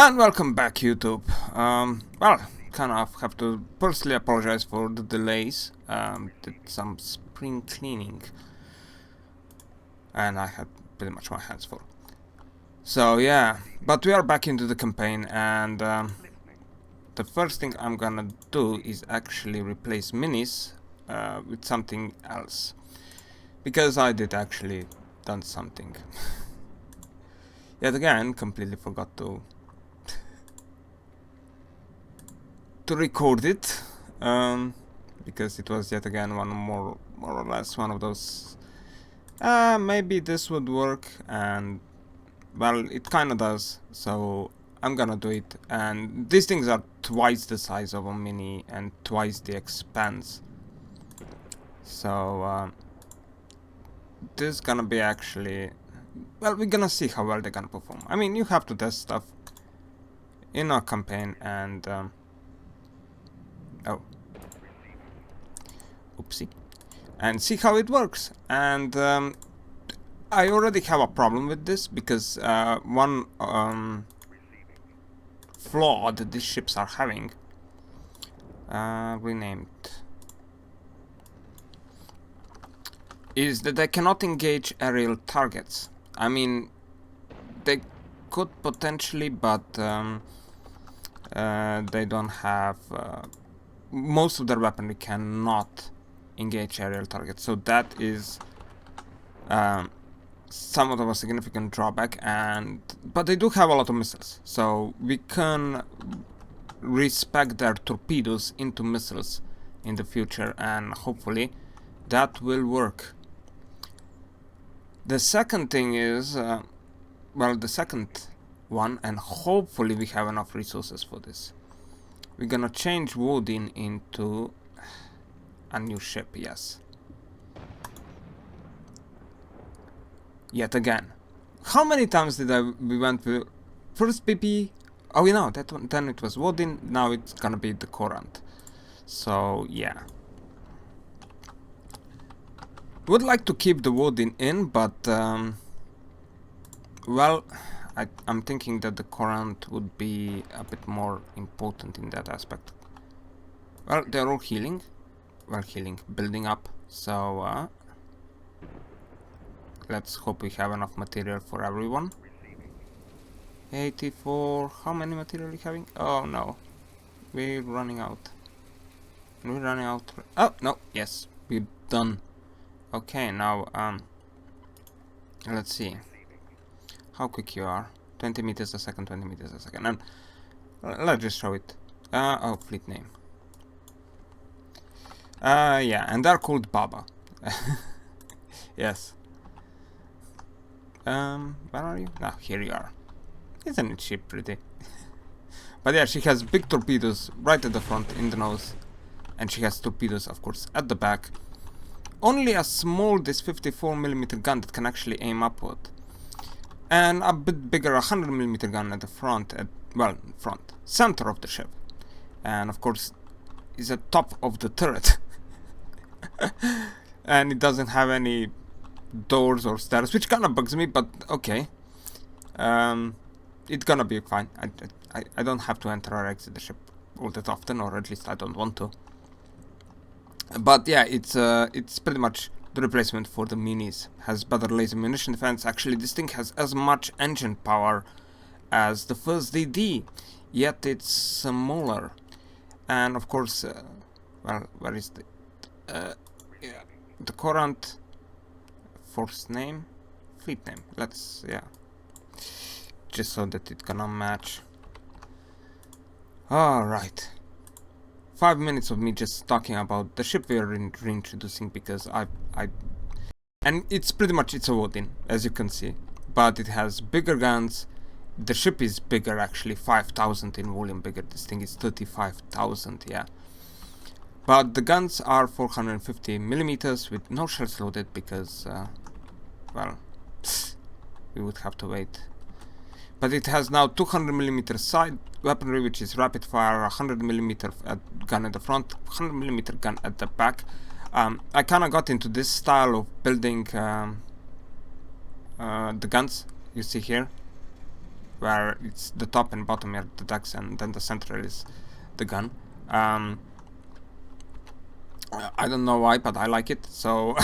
And welcome back, YouTube. Well, kind of have to personally apologize for the delays. Did some spring cleaning, and I had pretty much my hands full. So yeah, but we are back into the campaign, and the first thing I'm gonna do is actually replace minis with something else, because I did actually done something. Yet again, completely forgot to record it, because it was yet again one more or less one of those maybe this would work, and well, it kind of does, so I'm gonna do it. And these things are twice the size of a mini and twice the expense, so this is gonna be actually, well, we're gonna see how well they're gonna perform. I mean, you have to test stuff in our campaign, and oh, oopsie, and see how it works. And I already have a problem with this, because one flaw that these ships are having, renamed, is that they cannot engage aerial targets. I mean, they could potentially, but they don't have, most of their weaponry cannot engage aerial targets, so that is somewhat of a significant drawback. And but they do have a lot of missiles, so we can respec their torpedoes into missiles in the future, and hopefully that will work. The second thing is, well, the second one, and hopefully we have enough resources for this, we're gonna change Woodin into a new ship. Yes, yet again. How many times did we went with first PP? Oh, you know, that one, then it was Woodin, now it's gonna be the Courant. So yeah, would like to keep the Woodin in, but well, I'm thinking that the Courant would be a bit more important in that aspect. Well, they're all healing. Well, healing, building up. So let's hope we have enough material for everyone. 84. How many material are we having? Oh no, we're running out. We're running out. Oh no, yes, we're done. Okay, now let's see how quick you are. 20 meters a second, 20 meters a second. And let's just show it. Oh, fleet name. Yeah, and they're called Baba. Yes. Where are you? Ah, here you are. Isn't it ship pretty? But yeah, she has big torpedoes right at the front, in the nose, and she has torpedoes, of course, at the back. Only a small, this 54mm gun that can actually aim upward, and a bit bigger 100mm gun at the front, well, front, center of the ship, and of course is at top of the turret. And it doesn't have any doors or stairs, which kind of bugs me, but okay. It's gonna be fine. I don't have to enter or exit the ship all that often, or at least I don't want to. But yeah, it's pretty much the replacement for the minis. Has better laser munition defense. Actually, this thing has as much engine power as the first DD, yet it's smaller. And of course, well, where is the yeah, the Courant force name, fleet name? Let's, yeah, just so that it gonna match. All right. 5 minutes of me just talking about the ship we are reintroducing, because and it's pretty much, it's a Woodin, as you can see, but it has bigger guns. The ship is bigger, actually, 5,000 in volume bigger. This thing is 35,000, yeah. But the guns are 450mm with no shells loaded, because well, we would have to wait. But it has now 200mm side weaponry, which is rapid fire, 100mm gun at the front, 100mm gun at the back. I kind of got into this style of building the guns you see here. where it's the top and bottom are the decks, and then the center is the gun. I don't know why, but I like it, so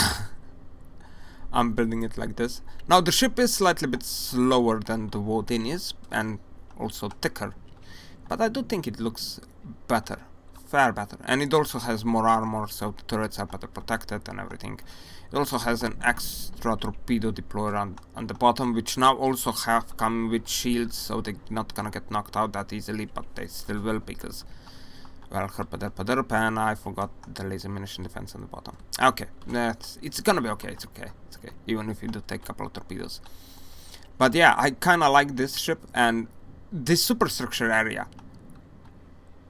I'm building it like this. Now the ship is slightly bit slower than the Woden is, and also thicker, but I do think it looks better, far better, and it also has more armor, so the turrets are better protected and everything. It also has an extra torpedo deployer on the bottom, which now also have come with shields, so they're not gonna get knocked out that easily, but they still will, because, well, herpaderp, and I forgot the laser munition defense on the bottom. Okay, it's gonna be okay, it's okay, even if you do take a couple of torpedoes. But yeah, I kinda like this ship, and this superstructure area,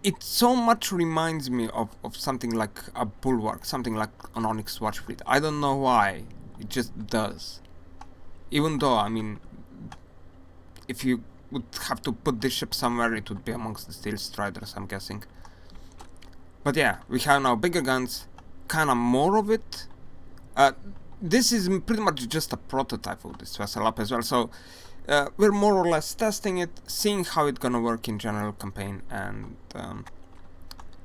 it so much reminds me of something like a Bulwark, something like an Onyx Watch Fleet. I don't know why, it just does. Even though, I mean, if you would have to put this ship somewhere, it would be amongst the Steel Striders, I'm guessing. But yeah, we have now bigger guns, kinda more of it. This is pretty much just a prototype of this vessel up as well, so we're more or less testing it, seeing how it's gonna work in general campaign, and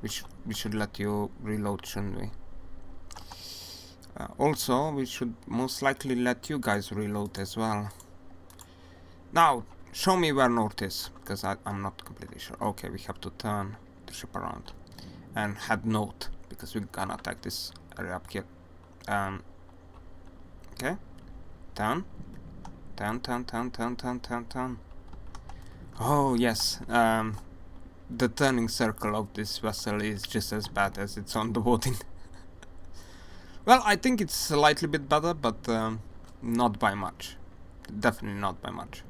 we should let you reload, shouldn't we? Also, we should most likely let you guys reload as well. Now, show me where north is, because I'm not completely sure. Okay, we have to turn the ship around and head north, because we're gonna attack this area up here. Okay, turn. Oh yes, the turning circle of this vessel is just as bad as it's on the Woden. Well, I think it's slightly bit better, but not by much. Definitely not by much.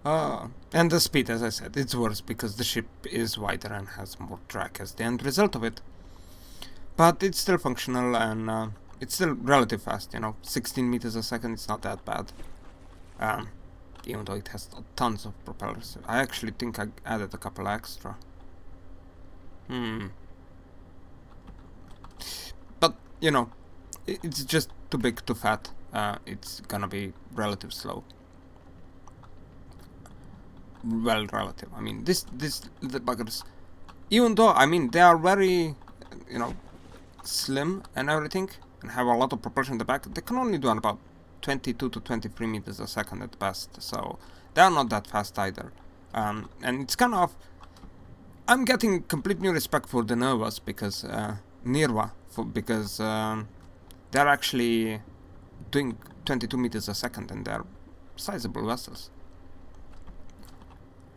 And the speed, as I said, it's worse because the ship is wider and has more drag as the end result of it. But it's still functional, and it's still relatively fast, you know, 16 meters a second, it's not that bad. Even though it has tons of propellers. I actually think I added a couple extra. But, you know, it's just too big, too fat. It's gonna be relatively slow. Well, relative. I mean, the buggers, even though, I mean, they are very, you know, slim and everything, and have a lot of propulsion in the back, they can only do about 22 to 23 meters a second at best, so they are not that fast either. And it's kind of, I'm getting complete new respect for the Nervas, because because they're actually doing 22 meters a second, and they're sizable vessels.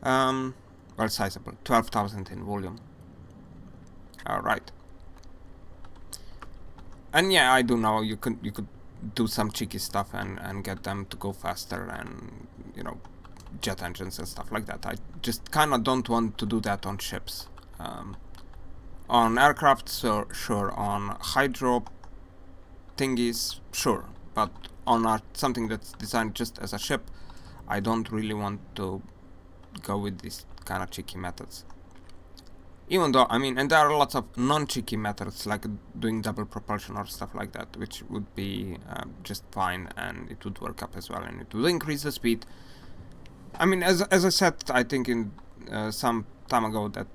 Well, sizable, 12,000 in volume. Alright. And yeah, I do know you could do some cheeky stuff and get them to go faster, and, you know, jet engines and stuff like that. I just kind of don't want to do that on ships. On aircraft, so sure. On hydro thingies, sure. But on something that's designed just as a ship, I don't really want to go with these kind of cheeky methods. Even though, I mean, and there are lots of non-cheeky methods, like doing double propulsion or stuff like that, which would be just fine, and it would work up as well, and it would increase the speed. I mean, as I said, I think in some time ago, that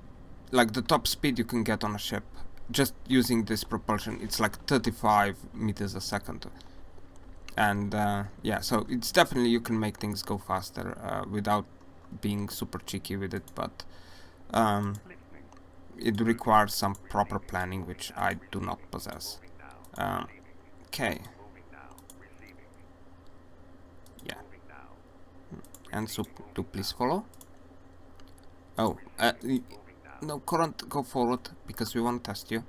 like the top speed you can get on a ship, just using this propulsion, it's like 35 meters a second. And yeah, so it's definitely, you can make things go faster without being super cheeky with it, but it requires some proper planning, which I do not possess. Okay. Yeah. And so, do please follow. Oh, no, current, go forward, because we want to test you.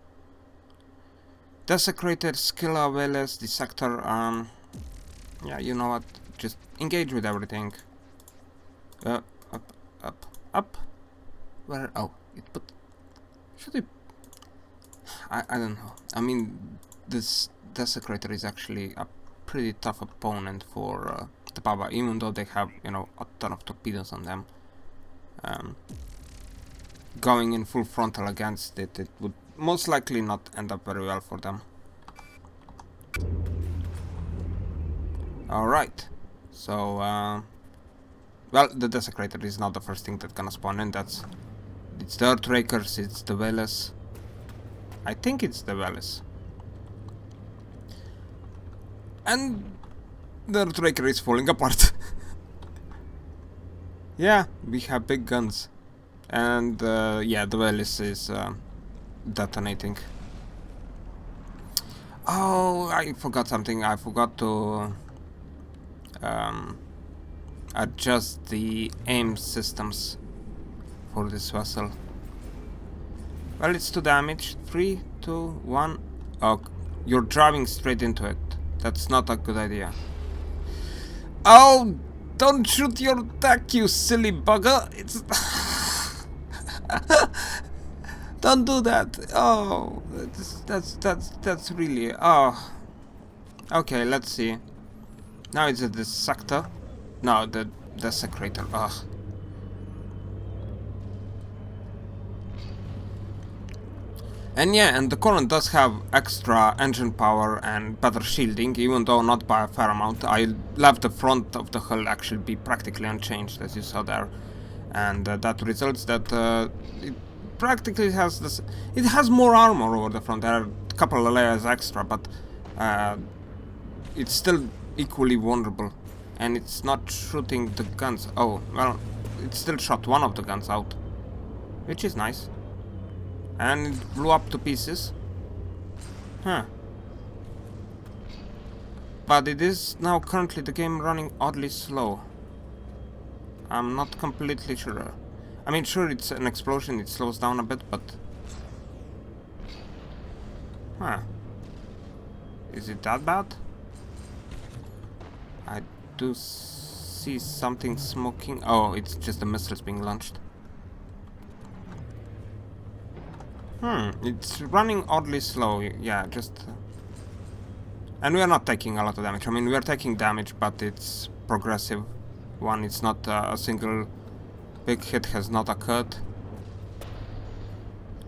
Desecrated, Skilla, Veles, Dissector, yeah, you know what, just engage with everything. Up. Where, oh, it put... Should we... I don't know. I mean, this Desecrator is actually a pretty tough opponent for the Baba, even though they have, you know, a ton of torpedoes on them. Going in full frontal against it, it would most likely not end up very well for them. Alright, So, well, the Desecrator is not the first thing that's gonna spawn in. It's the Earthrakers, it's the Velas. I think it's the Velas. And the Earthraker is falling apart. Yeah, we have big guns. And yeah, the Velas is detonating. Oh, I forgot something. I forgot to adjust the aim systems for this vessel. Well, it's 2 damage. 3, 2, 1. Oh, you're driving straight into it. That's not a good idea. Oh, don't shoot your deck, you silly bugger. It's... Don't do that. Oh, that's really... Oh. Okay, let's see. Now it's a Dissector. No, the Desecrator. Ugh. And yeah, and the Colon does have extra engine power and better shielding, even though not by a fair amount. I left the front of the hull actually be practically unchanged, as you saw there. And that results that it practically has this... It has more armor over the front. There are a couple of layers extra, but it's still equally vulnerable. And it's not shooting the guns. Oh, well, it still shot one of the guns out, which is nice. And it blew up to pieces. Huh. But it is now currently the game running oddly slow. I'm not completely sure. I mean, sure, it's an explosion, it slows down a bit, but... Huh. Is it that bad? I do see something smoking. Oh, it's just the missiles being launched. It's running oddly slow, yeah, just... And we are not taking a lot of damage. I mean, we are taking damage, but it's progressive one. It's not a single big hit has not occurred.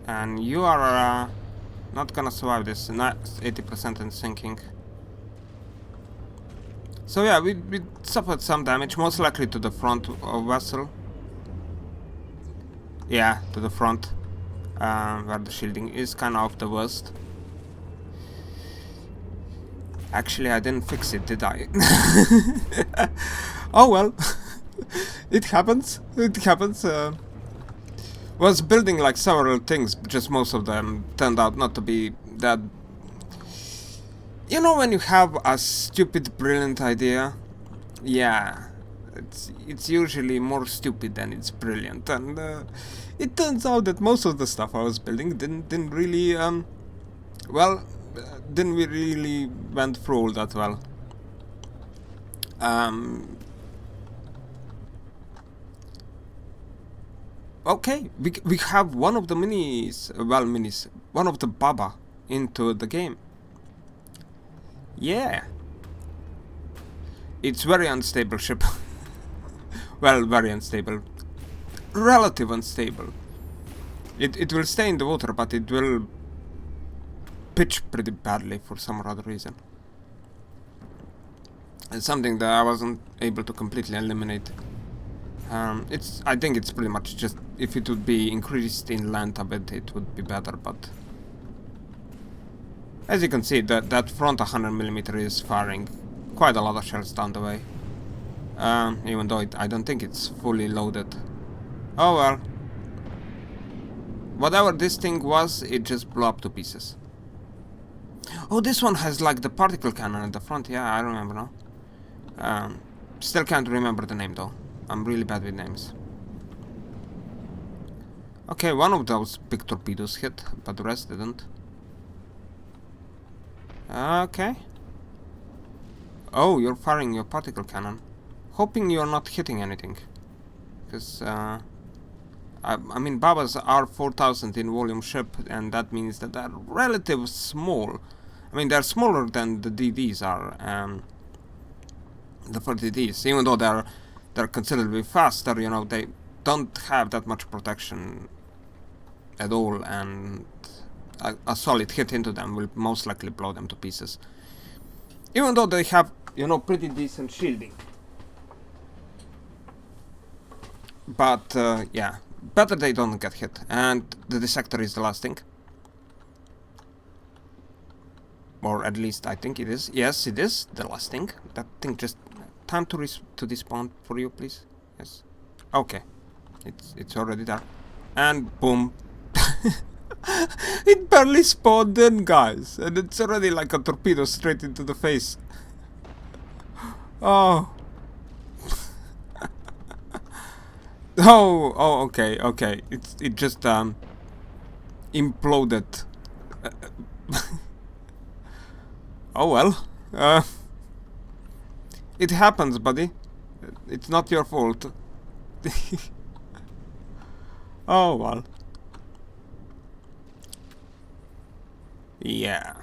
And you are not gonna survive this. Not 80% in sinking. So yeah, we suffered some damage, most likely to the front of vessel. Yeah, to the front. Where the shielding is kind of the worst. Actually, I didn't fix it, did I? Oh well. It happens. It happens. Was building like several things, just most of them turned out not to be that... You know when you have a stupid, brilliant idea? Yeah. It's usually more stupid than it's brilliant, and it turns out that most of the stuff I was building didn't really well, didn't really went through all that well. Okay, we have one of the one of the Baba into the game. Yeah, it's very unstable ship. Well, very unstable. Relative unstable. It will stay in the water, but it will pitch pretty badly for some other reason. It's something that I wasn't able to completely eliminate. I think it's pretty much just, if it would be increased in length a bit, it would be better, but... As you can see, that front 100mm is firing quite a lot of shells down the way. Even though I don't think it's fully loaded. Oh well. Whatever this thing was, it just blew up to pieces. Oh, this one has like the particle cannon at the front. Yeah, I remember now. Still can't remember the name though. I'm really bad with names. Okay, one of those big torpedoes hit, but the rest didn't. Okay. Oh, you're firing your particle cannon. Hoping you're not hitting anything. Because, I mean, Babas are 4000 in volume ship, and that means that they're relatively small. I mean, they're smaller than the DDs are, the 40Ds. Even though they're considerably faster, you know, they don't have that much protection at all, and a solid hit into them will most likely blow them to pieces. Even though they have, you know, pretty decent shielding. But yeah, better they don't get hit. And the dissector is the last thing. Or at least I think it is. Yes, it is the last thing. That thing just... Time to despawn for you, please. Yes. Okay. It's already there. And boom. It barely spawned in, guys. And it's already like a torpedo straight into the face. Oh. Oh, okay. It just imploded. Oh well. It happens, buddy. It's not your fault. Oh well. Yeah.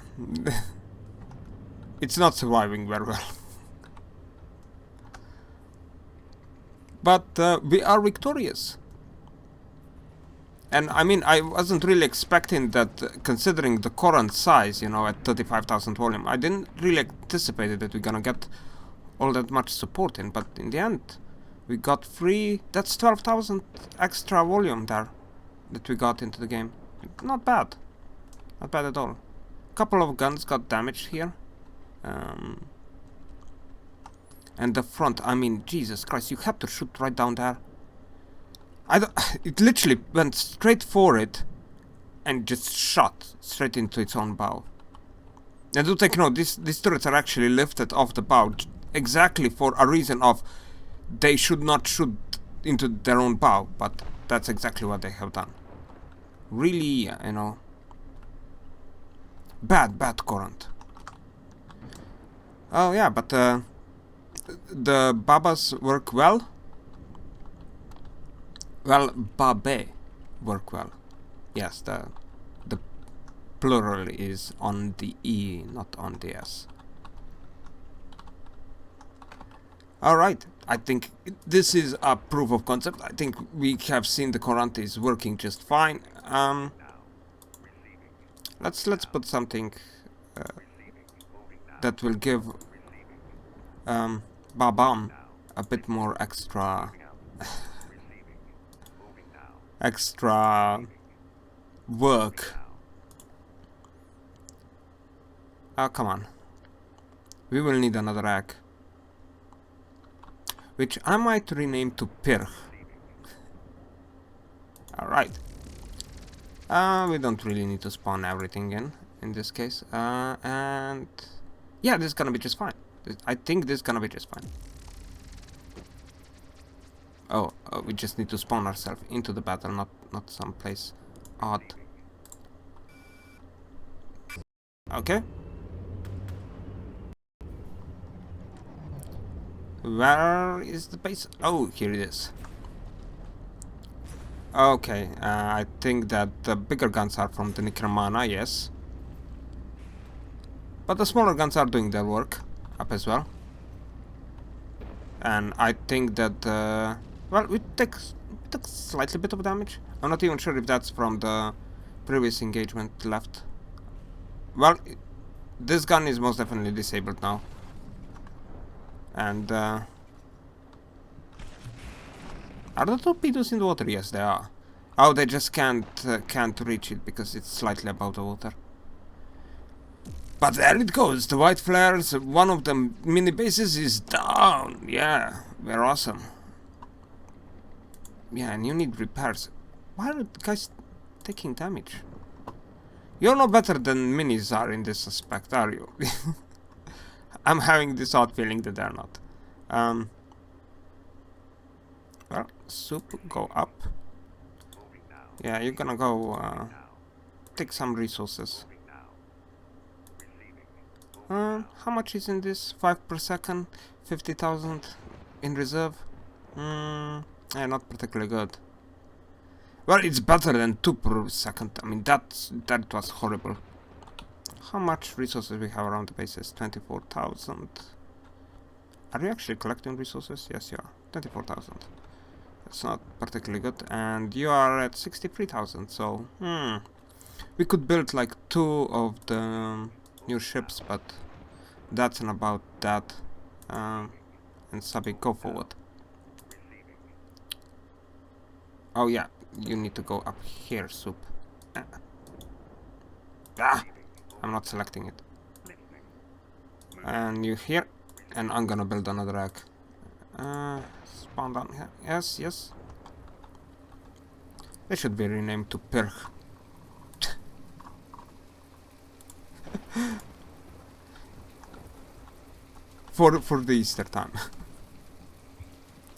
It's not surviving very well. But we are victorious. And I mean, I wasn't really expecting that, considering the current size, you know, at 35,000 volume. I didn't really anticipate that we're gonna get all that much support in, but in the end, we got free. That's 12,000 extra volume there that we got into the game. Not bad. Not bad at all. Couple of guns got damaged here. And the front, I mean, Jesus Christ, you have to shoot right down there. It literally went straight for it and just shot straight into its own bow. And do take note, these turrets are actually lifted off the bow exactly for a reason of they should not shoot into their own bow, but that's exactly what they have done. Really, you know, bad current. Oh yeah, but the Babas work well. Well, Babe work well. Yes, the plural is on the E, not on the S. Alright, I think this is a proof of concept. I think we have seen the current is working just fine. Let's put something that will give Babam a bit more extra work. Oh, come on. We will need another egg, which I might rename to Pirch. Alright. We don't really need to spawn everything in this case. And yeah, this is gonna be just fine. I think this is gonna be just fine. Oh, we just need to spawn ourselves into the battle, not someplace odd. Okay. Where is the base? Oh, here it is. Okay, I think that the bigger guns are from the Necromana, yes. But the smaller guns are doing their work up as well. And I think that, well, we took slightly bit of damage. I'm not even sure if that's from the previous engagement left. Well, this gun is most definitely disabled now. And, are the torpedoes in the water? Yes, they are. Oh, they just can't reach it because it's slightly above the water. But there it goes, the white flares, one of the mini bases is down. Yeah, we're awesome. Yeah, and you need repairs. Why are the guys taking damage? You're no better than minis are in this aspect, are you? I'm having this odd feeling that they're not. Well, soup, go up. Yeah, you're gonna go take some resources. How much is in this? 5 per second, 50,000 in reserve. Yeah, not particularly good. Well, it's better than 2 per second. I mean, that was horrible. How much resources we have around the bases? 24,000. Are you actually collecting resources? Yes, you are. 24,000. That's not particularly good. And you are at 63,000, so... We could build like 2 of the new ships, but that's an about that. And Sabi, go forward. Oh yeah, you need to go up here, soup. Ah! I'm not selecting it. And you here. And I'm gonna build another egg. Spawn down here. Yes, yes. It should be renamed to Pirch. for the Easter time.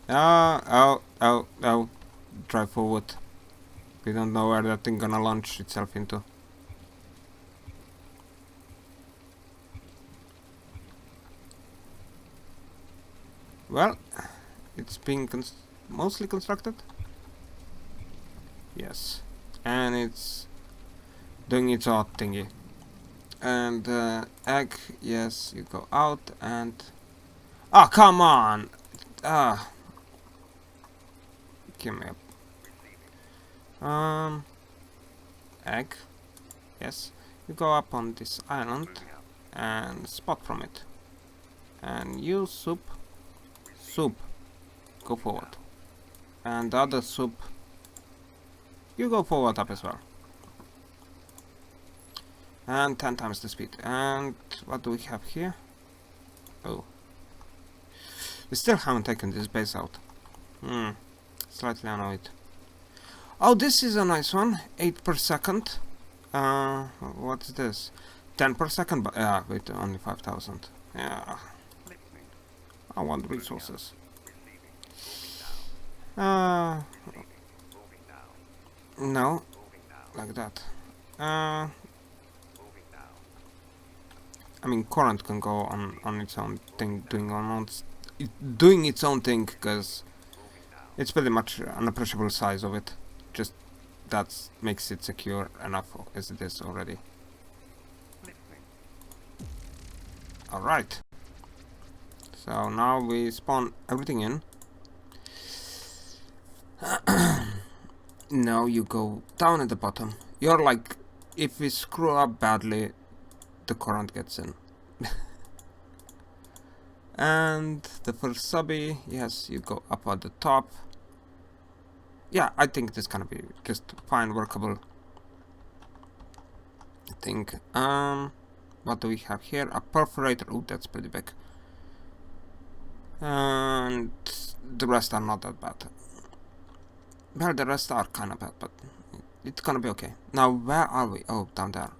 Oh. Drive forward. We don't know where that thing gonna launch itself into. Well, it's being mostly constructed. Yes. And it's doing its odd thingy. And egg, yes, you go out and... Oh, come on! Ah. Give me a... Egg. Yes. You go up on this island and spot from it. And you, soup. Soup. Go forward. And the other soup. You go forward up as well. And 10 times the speed. And what do we have here? Oh. We still haven't taken this base out. Slightly annoyed. Oh, this is a nice one. 8 per second. What's this? 10 per second, but yeah, wait, only 5,000. Yeah. I want resources. No. Like that. I mean, current can go on its own thing, doing its own thing, because it's pretty much an appreciable size of it. Just that makes it secure enough as it is already. Alright. So now we spawn everything in. Now you go down at the bottom. You're like, if we screw up badly, the current gets in. And the first subby, yes, you go up at the top. Yeah, I think this is gonna be just fine, workable. I think. What do we have here? A perforator. Oh, that's pretty big. And the rest are not that bad. Well, the rest are kind of bad, but it's gonna be okay. Now, where are we? Oh, down there.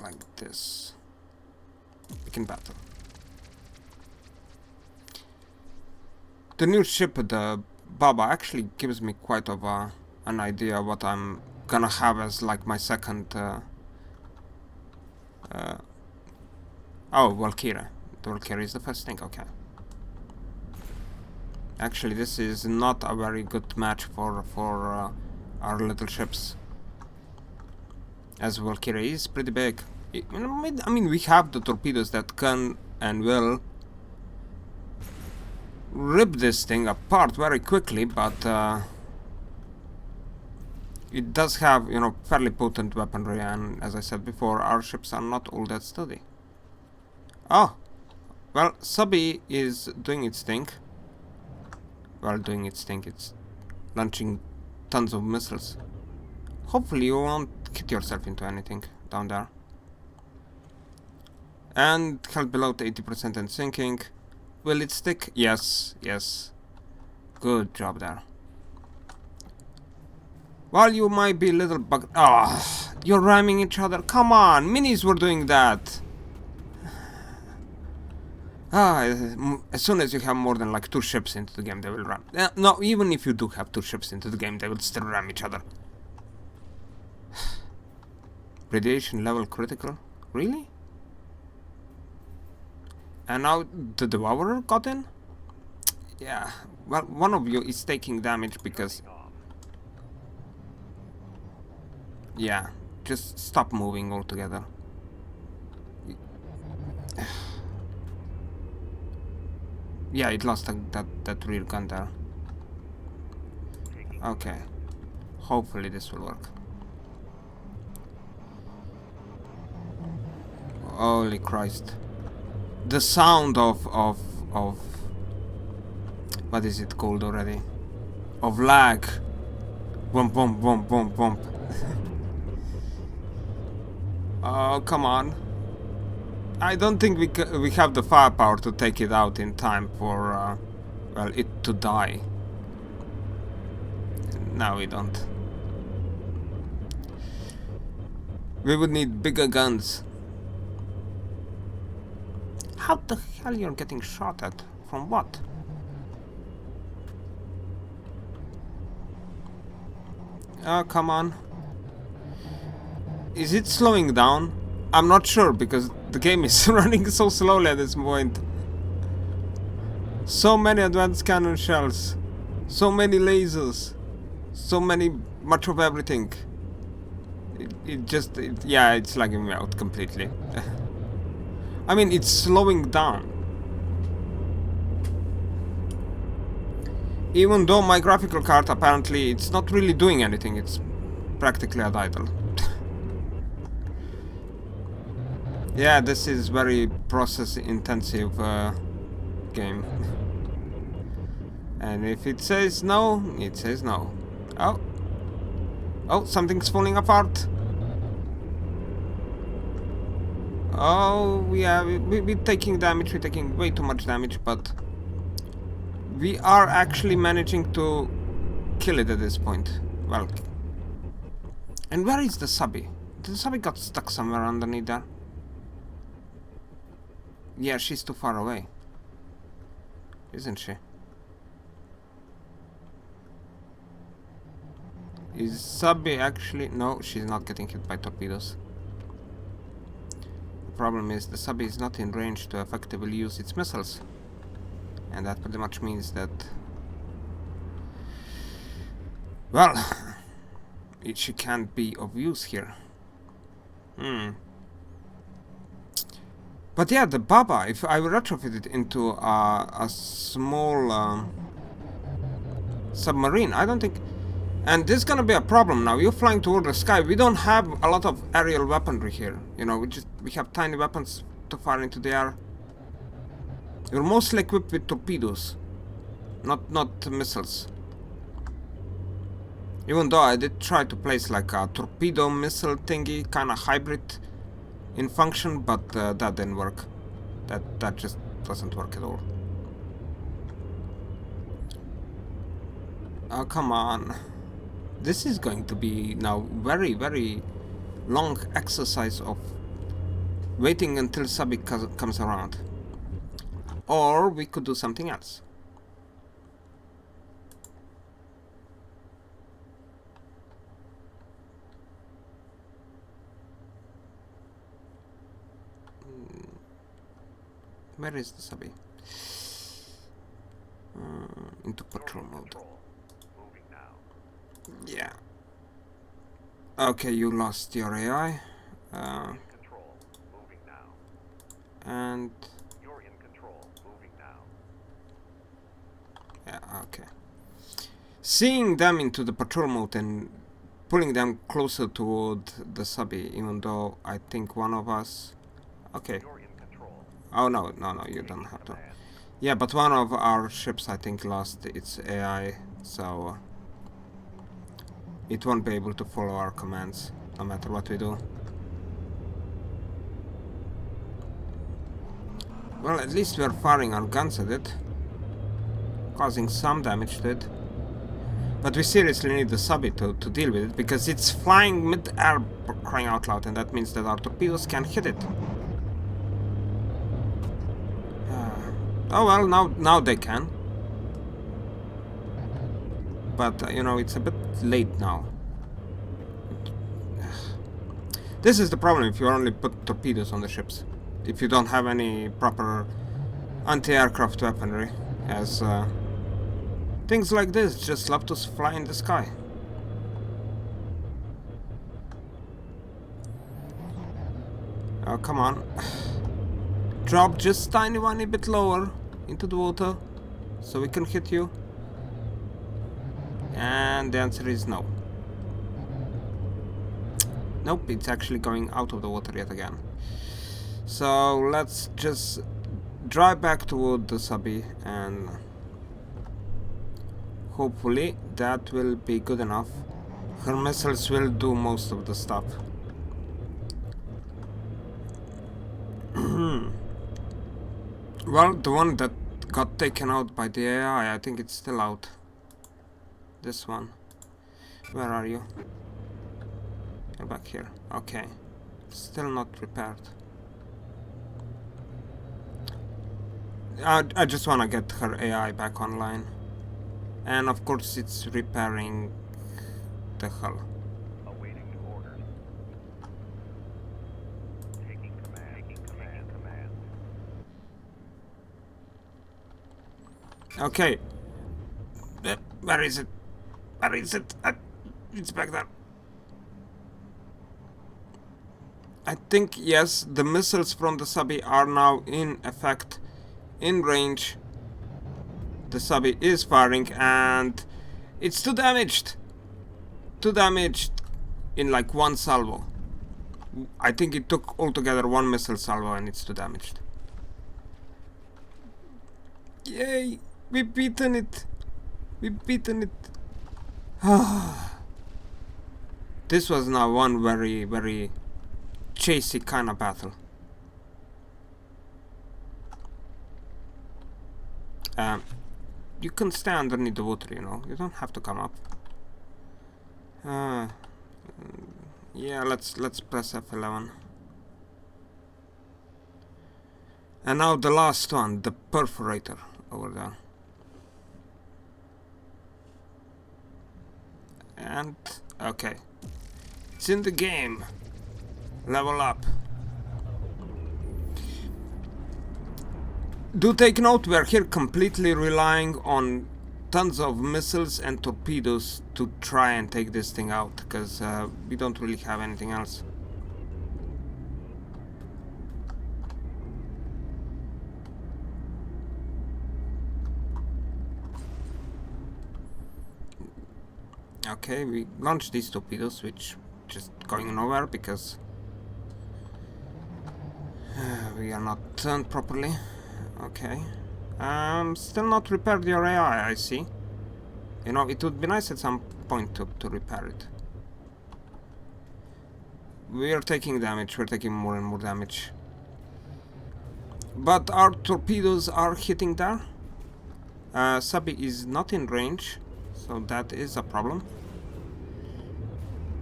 Like this. Begin battle. The new ship, the Baba, actually gives me quite of an idea what I'm gonna have as like my second. Oh, Valkyrie. The Valkyrie is the first thing. Okay. Actually, this is not a very good match for our little ships. As Valkyrie is pretty big. I mean, we have the torpedoes that can and will rip this thing apart very quickly, but it does have, you know, fairly potent weaponry, and as I said before, our ships are not all that sturdy. Oh, well, Subby is doing its thing. Well, doing its thing, it's launching tons of missiles. Hopefully you won't hit yourself into anything down there. And held below the 80% and sinking. Will it stick? Yes, yes. Good job there. While you might be a little bugged. Ah, you're ramming each other. Come on, minis were doing that. As soon as you have more than like 2 ships into the game, they will ram. No, even if you do have 2 ships into the game, they will still ram each other. Radiation level critical? Really? And now the Devourer got in? Yeah, well, one of you is taking damage because... Yeah, just stop moving altogether. Yeah, it lost that rear gun there. Okay. Hopefully this will work. Holy Christ. the sound of what is it called already? Of lag. Bump, bump, bump, bump, bump. Oh, come on. I don't think we have the firepower to take it out in time for, well, it to die. No, we don't. We would need bigger guns. How the hell you're getting shot at? From what? Oh, come on. Is it slowing down? I'm not sure because the game is running so slowly at this point. So many advanced cannon shells. So many lasers. So much of everything. Yeah, it's lagging me out completely. I mean, it's slowing down. Even though my graphical card, apparently, it's not really doing anything. It's practically at idle. Yeah, this is very process-intensive game. And if it says no, it says no. Oh. Oh, something's falling apart. Oh, yeah, we're taking damage. We're taking way too much damage, but we are actually managing to kill it at this point. Well, and where is the subby? The subby got stuck somewhere underneath there. Yeah, she's too far away, isn't she? Is subby actually... No, she's not getting hit by torpedoes. The problem is the subby is not in range to effectively use its missiles. And that pretty much means that... well, she can't be of use here. But yeah, the Baba, if I retrofit it into a small submarine, I don't think... And this is gonna be a problem now. You're flying toward the sky. We don't have a lot of aerial weaponry here. You know, we have tiny weapons to fire into the air. You're mostly equipped with torpedoes, not missiles. Even though I did try to place like a torpedo missile thingy, kind of hybrid in function, but that didn't work. That just doesn't work at all. Oh, come on. This is going to be now very, very long exercise of waiting until subby comes around. Or we could do something else. Where is the subby? Into patrol mode. Yeah. Okay, you lost your AI. And you're in control. Moving now. Yeah, okay. Seeing them into the patrol mode and pulling them closer toward the subby, even though I think one of us... Okay. Oh, no, you don't have to. Yeah, but one of our ships, I think, lost its AI, so... it won't be able to follow our commands, no matter what we do. Well, at least we're firing our guns at it, causing some damage to it. But we seriously need the subby to deal with it, because it's flying mid-air, crying out loud, and that means that our torpedoes can hit it. Oh well, now they can. But, you know, it's a bit late now. This is the problem if you only put torpedoes on the ships. If you don't have any proper anti-aircraft weaponry, as things like this just love to fly in the sky. Oh, come on. Drop just tiny bit lower into the water so we can hit you. And the answer is no. Nope, it's actually going out of the water yet again. So let's just drive back toward the subby, and hopefully that will be good enough. Her missiles will do most of the stuff. Well, the one that got taken out by the AI, I think it's still out. This one. Where are you? You're back here. Okay. Still not repaired. I just want to get her AI back online. And of course it's repairing the hull. Awaiting orders. Taking command. Okay. Where is it? Where is it? It's back there. I think, yes, the missiles from the subby are now in effect, in range. The subby is firing and it's too damaged. Too damaged in like one salvo. I think it took altogether one missile salvo and it's too damaged. Yay! We've beaten it! We've beaten it! This was now one very, very chasey kind of battle. You can stay underneath the water, you know. You don't have to come up. Yeah, let's press F11. And now the last one, the perforator over there. And okay, it's in the game. Level up. Do take note, we are here completely relying on tons of missiles and torpedoes to try and take this thing out, because we don't really have anything else. Okay, we launched these torpedoes, which just going nowhere because we are not turned properly. Okay. Still not repaired your AI, I see. You know, it would be nice at some point to repair it. We are taking damage, we're taking more and more damage. But our torpedoes are hitting there. Subby is not in range, so that is a problem.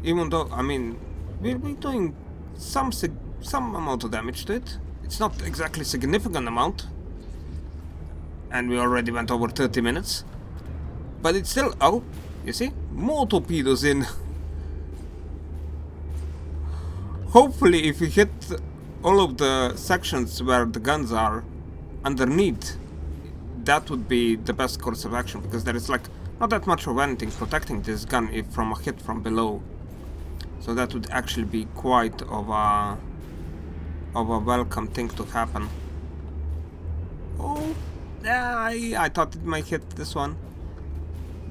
Even though, I mean, we're doing some amount of damage to it. It's not exactly significant amount. And we already went over 30 minutes. But it's still, oh, you see? More torpedoes in. Hopefully if we hit all of the sections where the guns are underneath, that would be the best course of action, because there is like not that much of anything protecting this gun if from a hit from below. So that would actually be quite of a welcome thing to happen. Oh, yeah, I thought it might hit this one.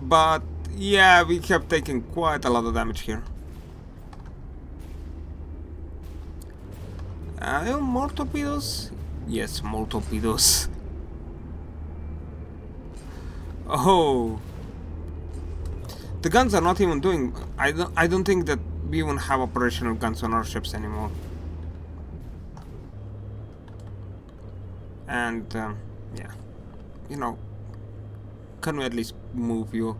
But yeah, we kept taking quite a lot of damage here. More torpedoes? Yes, more torpedoes. Oh, the guns are not even doing. I don't think that we even have operational guns on our ships anymore. And yeah, you know, can we at least move you?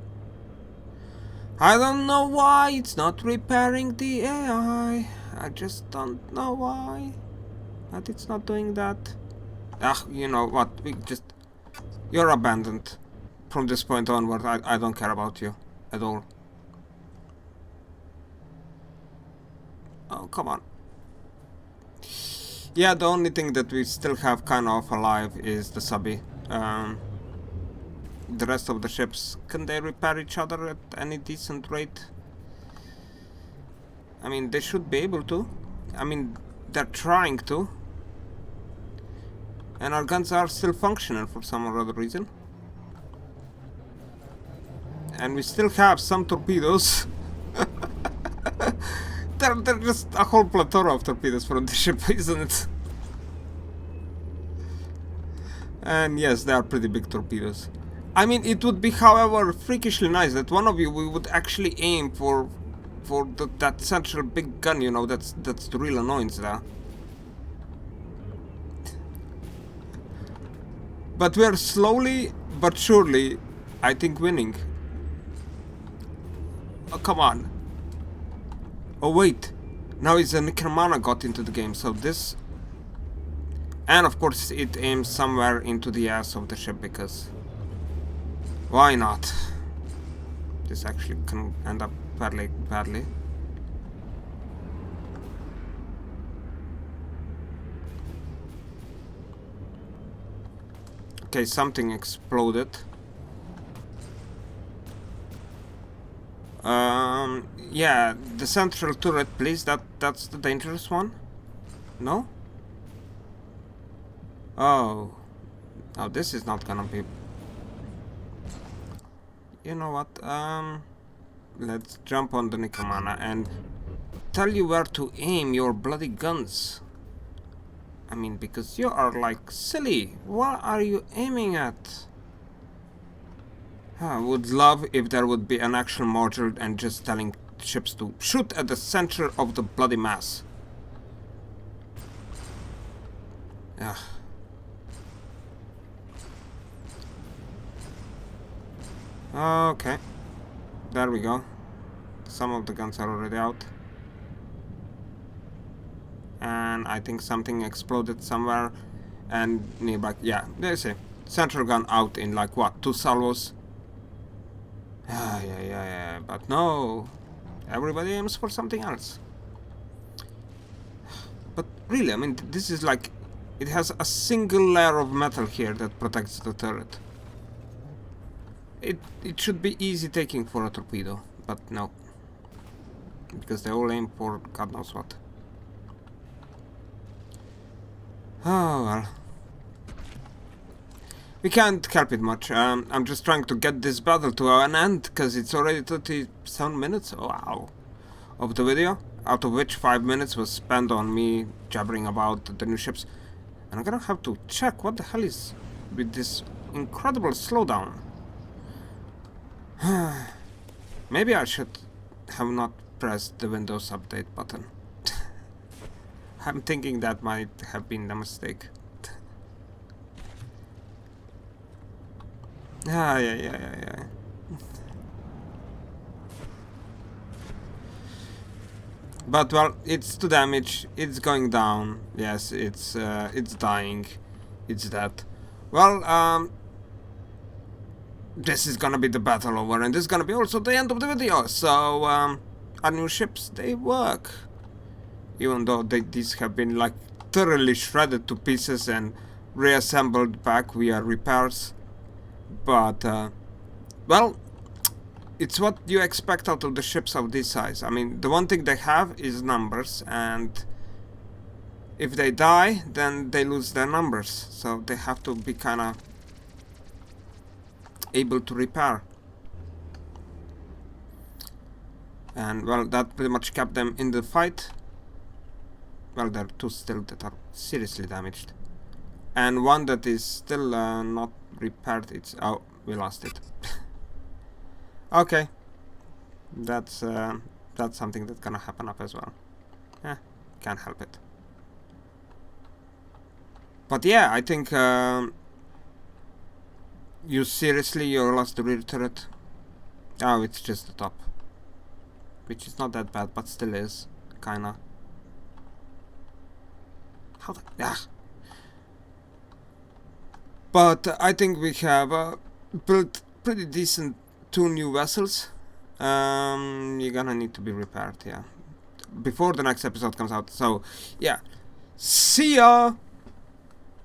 I don't know why it's not repairing the AI. I just don't know why. But it's not doing that. Ah, you know what? We just. You're abandoned. From this point onward, I don't care about you at all. Oh, come on. Yeah, the only thing that we still have kind of alive is the subby. The rest of the ships, can they repair each other at any decent rate? I mean, they should be able to. I mean, they're trying to. And our guns are still functional for some or other reason. And we still have some torpedoes. They're just a whole plethora of torpedoes from the ship, isn't it? And yes, they are pretty big torpedoes. I mean, it would be, however, freakishly nice that one of you we would actually aim for that central big gun. You know, that's the real annoyance there. But we are slowly but surely, I think, winning. Oh, come on. Oh wait, now it's a Nickermana got into the game, so this... And of course it aims somewhere into the ass of the ship, because... Why not? This actually can end up fairly badly. Okay, something exploded. Yeah, the central turret, please. That's the dangerous one. No? Oh. Oh, this is not gonna be... You know what? Let's jump on the Nickermana and tell you where to aim your bloody guns. I mean, because you are like silly. What are you aiming at? I would love if there would be an actual module and just telling ships to shoot at the center of the bloody mass. Ugh. Okay. There we go. Some of the guns are already out. And I think something exploded somewhere and nearby. Yeah, there's a central gun out in like what, 2 salvos? Yeah, but no, everybody aims for something else. But really, I mean, this is like, it has a single layer of metal here that protects the turret. It should be easy taking for a torpedo, but no, because they all aim for God knows what. Oh well. We can't help it much. I'm just trying to get this battle to an end, because it's already 37 minutes, wow, of the video, out of which 5 minutes was spent on me jabbering about the new ships. And I'm gonna have to check what the hell is with this incredible slowdown. Maybe I should have not pressed the Windows Update button. I'm thinking that might have been a mistake. Yeah. But well, it's 2 damage. It's going down. Yes, it's dying. It's dead. Well, this is gonna be the battle over, and this is gonna be also the end of the video. So, our new ships, they work. Even though these have been like thoroughly shredded to pieces and reassembled back via repairs. But, well, it's what you expect out of the ships of this size. I mean, the one thing they have is numbers, and if they die, then they lose their numbers. So they have to be kind of able to repair. And, well, that pretty much kept them in the fight. Well, there are 2 still that are seriously damaged. And one that is still not repaired. It's... oh, we lost it. Okay. That's something that's gonna happen up as well. Can't help it. But yeah, I think... you seriously, you lost the rear turret? Oh, it's just the top. Which is not that bad, but still is. Kinda. How the... ah. But I think we have built pretty decent 2 new vessels. You're gonna need to be repaired, yeah. Before the next episode comes out. So, yeah. See ya!